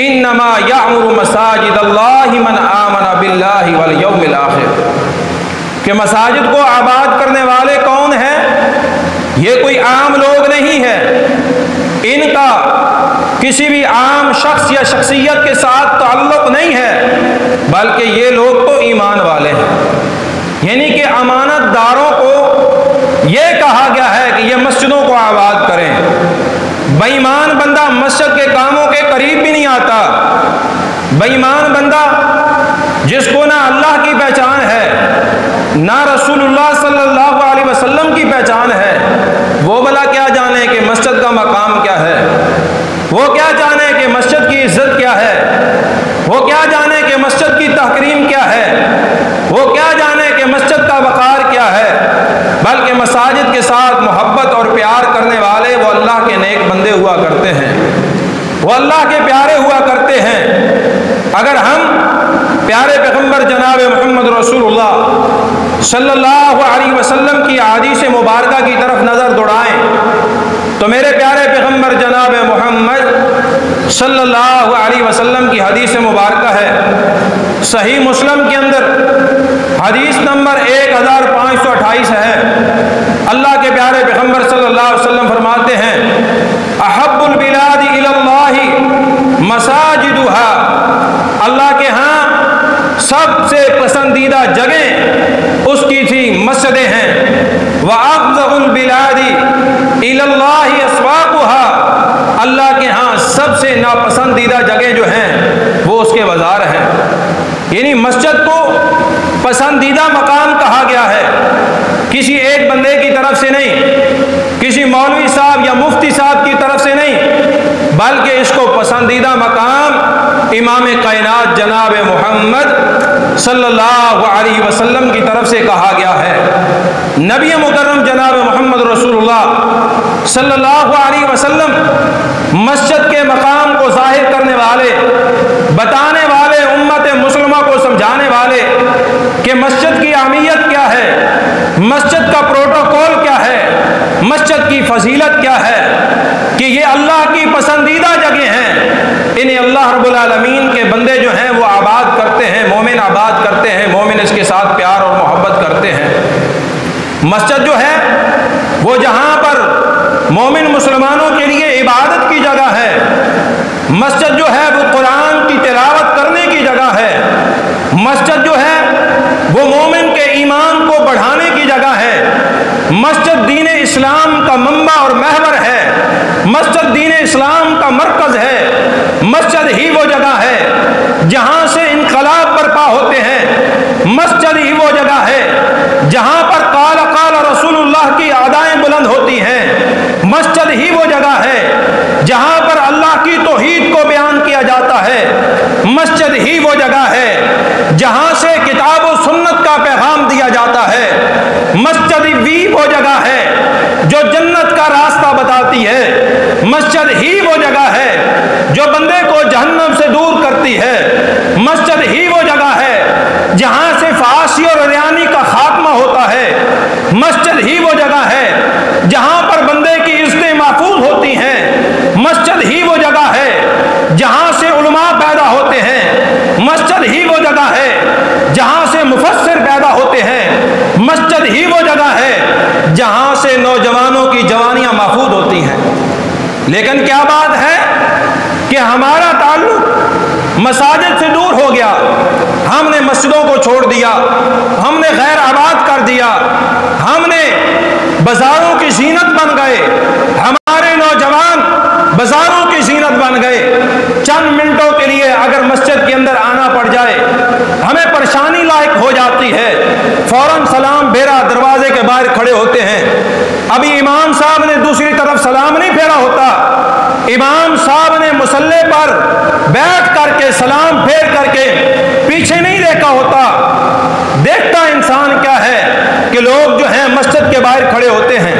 انما یعمر مساجد اللہ من آمن باللہ والیوم الآخر، کہ مساجد کو آباد کرنے والے کون ہیں؟ یہ کوئی عام لوگ نہیں ہے، ان کا کسی بھی عام شخص یا شخصیت کے ساتھ تعلق نہیں ہے، بلکہ یہ لوگ تو ایمان والے ہیں۔ یعنی کہ امانت داروں کو یہ کہا گیا ہے کہ یہ مسجدوں کو آباد کریں۔ بے ایمان بندہ مسجد کے کاموں کے قریب بھی نہیں آتا۔ بے ایمان بندہ جس کو نہ اللہ کی پہچان ہے نہ رسول اللہ صلی اللہ علیہ وسلم کی پہچان ہے، وہ بھلا کیا جانے کہ مسجد کا مقام کیا ہے، وہ کیا جانے کہ مسجد کی عزت کیا ہے، وہ کیا جانے کہ مسجد کی تحکریم کیا ہے، وہ کیا جانے کہ مسجد کا وقار کیا ہے۔ بلکہ مساجد کے ساتھ محبت اور پیار کرنے والے وہ اللہ کے نیک بندے ہوا کرتے ہیں، وہ اللہ کے پیارے ہوا کرتے ہیں۔ اگر ہم پیارے پیغمبر جناب محمد رسول اللہ صلی اللہ علیہ وسلم کی احادیث مبارکہ کی طرف نظر دوڑائیں تو میرے پیارے پیغمبر جناب محمد صلی اللہ علیہ وسلم کی حدیث مبارکہ ہے، صحیح مسلم کے اندر حدیث نمبر 1528 ہے۔ اللہ کے پیارے پیغمبر صلی اللہ علیہ وسلم فرماتے ہیں احب البلاد الی اللہ مساجدها، اللہ کے ہاں سب سے پسندیدہ جگہیں اس کی تھی مسجدیں ہیں۔ وَأَبْغَضُ الْبِلَادِ إِلَى اللَّهِ أَسْوَاقُهَا، اللہ کے ہاں سب سے ناپسندیدہ جگہ جو ہیں وہ اس کے بازار ہیں۔ یعنی مسجد کو پسندیدہ مقام کہا گیا ہے، کسی ایک بندے کی طرف سے نہیں، کسی مولوی صاحب یا مفتی صاحب کی طرف سے نہیں، بلکہ اس کو پسندیدہ مقام امام کائنات جناب محمد صلی اللہ علیہ وسلم کی طرف سے کہا گیا ہے۔ نبی مکرم جناب محمد رسول اللہ صلی اللہ علیہ وسلم مسجد کے مقام کو ظاہر کرنے والے، بتانے والے، امت مسلمہ کو سمجھانے والے کہ مسجد کی اہمیت کیا ہے، مسجد کا پروٹوکول کیا ہے، مسجد کی فضیلت کیا ہے، کہ یہ اللہ کی پسندیدہ جگہ ہیں، انہیں اللہ رب العالمین کے بندے جو ہیں وہ آباد کرتے ہیں، مومن آباد کرتے ہیں، مومن اس کے ساتھ پیار اور محبت کرتے ہیں۔ مسجد جو ہے وہ جہاں پر مومن مسلمانوں کے لیے عبادت کی جگہ ہے، مسجد جو ہے وہ قرآن کی تلاوت کرنے کی جگہ ہے، مسجد جو ہے وہ مومن کے ایمان کو بڑھانے کی جگہ ہے، مسجد دین اسلام کا منبع اور محور ہے، مسجد دین اسلام کا مرکز ہے، مسجد ہی وہ جگہ ہے جہاں سے انقلاب برپا ہوتے ہیں، مسجد ہی وہ جگہ ہے جہاں پر قال قال رسول اللہ کی ادائیں بلند ہوتی ہیں، مسجد ہی وہ جگہ ہے جہاں پر اللہ کی توحید کو بیان کیا جاتا ہے، مسجد ہی وہ جگہ ہے جہاں سے کتاب و سنت کا پیغام دیا جاتا ہے، مسجد ہی وہ جگہ ہے جو جنت کا راستہ بتاتی ہے، مسجد ہی وہ جگہ ہے جو بندے کو جہنم سے دور کرتی ہے، مسجد ہی وہ جگہ ہے جہاں سے فحاشی اور ریانی کا خاتمہ ہوتا ہے، مسجد ہی وہ جگہ ہے جہاں پر بندے کی عزتیں محفوظ ہوتی ہیں، مسجد ہی وہ جگہ ہے جہاں سے علماء پیدا ہوتے ہیں، مسجد ہی وہ جگہ ہے جہاں سے مفسر پیدا ہوتے ہیں، مسجد ہی وہ جگہ ہے جہاں سے نوجوانوں کی جوانیاں محفوظ ہوتی ہیں۔ لیکن کیا بات ہے کہ ہمارا تعلق مساجد سے دور ہو گیا، ہم نے مسجدوں کو چھوڑ دیا، ہم نے غیر آباد کر دیا، ہم نے بازاروں کی زینت بن گئے، ہمارے نوجوان بازاروں کی زینت بن گئے۔ چند منٹوں کے لیے اگر مسجد کے اندر آنا پڑ جائے ہمیں پریشانی لاحق ہو جاتی ہے، فوراً سلام پھیرا دروازے کے باہر کھڑے ہوتے ہیں، ابھی امام صاحب نے دوسری طرف سلام نہیں پھیرا ہوتا، امام صاحب نے مصلی پر بیٹھ کر کے سلام پھیر کر کے پیچھے نہیں دیکھا ہوتا۔ دیکھتا انسان کیا ہے کہ لوگ جو ہیں مسجد کے باہر کھڑے ہوتے ہیں،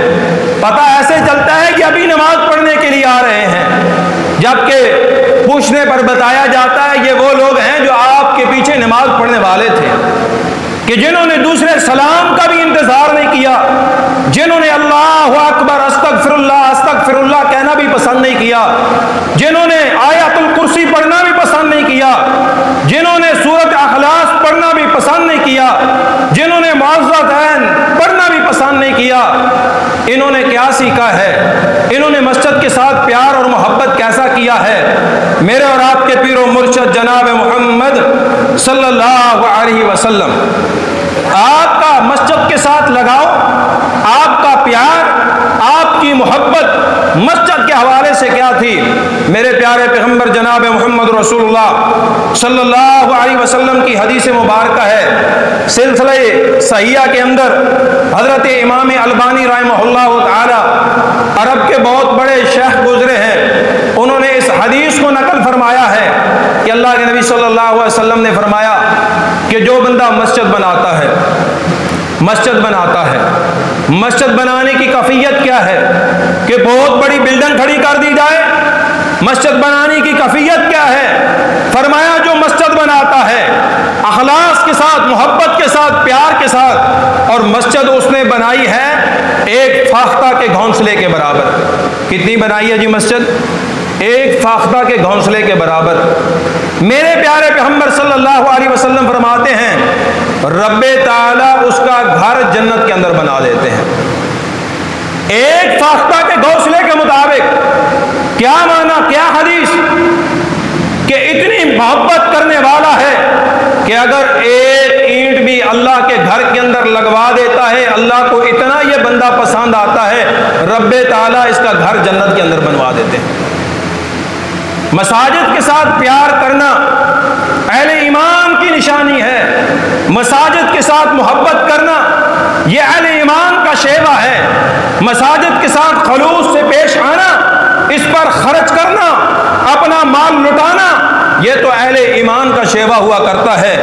پتہ ایسے چلتا ہے کہ ابھی نماز پڑھنے کے لیے آ رہے ہیں، جبکہ پوچھنے پر بتایا جاتا ہے یہ وہ لوگ ہیں جو آپ کے پیچھے نماز پڑھنے والے تھے، کہ جنہوں نے دوسرے سلام کا بھی انتظار نہیں کیا، جنہوں نے اللہ اکبر استغفر اللہ کہنا بھی پسند نہیں کیا، جنہوں نے آیت الکرسی پڑھنا بھی کیسا سیکھا ہے، انہوں نے مسجد کے ساتھ پیار اور محبت کیسا کیا ہے۔ میرے اور آپ کے پیر و مرشد جناب محمد صلی اللہ علیہ وسلم، آپ کا مسجد کے ساتھ لگاؤ، آپ کا پیار، آپ کی محبت مسجد کے حوالے سے کیا تھی؟ میرے پیارے پیغمبر جناب محمد رسول اللہ صلی اللہ علیہ وسلم کی حدیث مبارکہ ہے، سلسلہ صحیحہ کے اندر حضرت امام البانی رحمہ اللہ تعالی، عرب کے بہت بڑے شیخ گزرے ہیں، انہوں نے اس حدیث کو نقل فرمایا ہے کہ اللہ کے نبی صلی اللہ علیہ وسلم نے فرمایا کہ جو بندہ مسجد بناتا ہے، مسجد بناتا ہے، مسجد بنانے کی کیفیت کیا ہے کہ بہت بڑی بلڈنگ کھڑی کر دی جائے؟ مسجد بنانے کی کیفیت کیا ہے؟ فرمایا جو مسجد بناتا ہے اخلاص کے ساتھ، محبت کے ساتھ، پیار کے ساتھ، اور مسجد اس نے بنائی ہے ایک فاختہ کے گھونسلے کے برابر۔ کتنی بنائی ہے جی مسجد؟ ایک فاختہ کے گھونسلے کے برابر۔ میرے پیارے پیغمبر صلی اللہ علیہ وسلم فرماتے ہیں رب تعالیٰ اس کا گھر جنت کے اندر بنا دیتے ہیں ایک فاختہ کے گھونسلے کے مطابق۔ کیا معنی، کیا حدیث کہ اتنی محبت کرنے والا ہے کہ اگر ایک اینٹ بھی اللہ کے گھر کے اندر لگوا دیتا ہے، اللہ کو اتنا یہ بندہ پسند آتا ہے، رب تعالیٰ اس کا گھر جنت کے اندر بنوا دیتے ہیں۔ مساجد کے ساتھ پیار کرنا اہل ایمان کی نشانی ہے، مساجد کے ساتھ محبت کرنا یہ اہل ایمان کا شیوہ ہے، مساجد کے ساتھ خلوص سے پیش آنا، اس پر خرچ کرنا، اپنا مال لٹانا، یہ تو اہل ایمان کا شیوہ ہوا کرتا ہے۔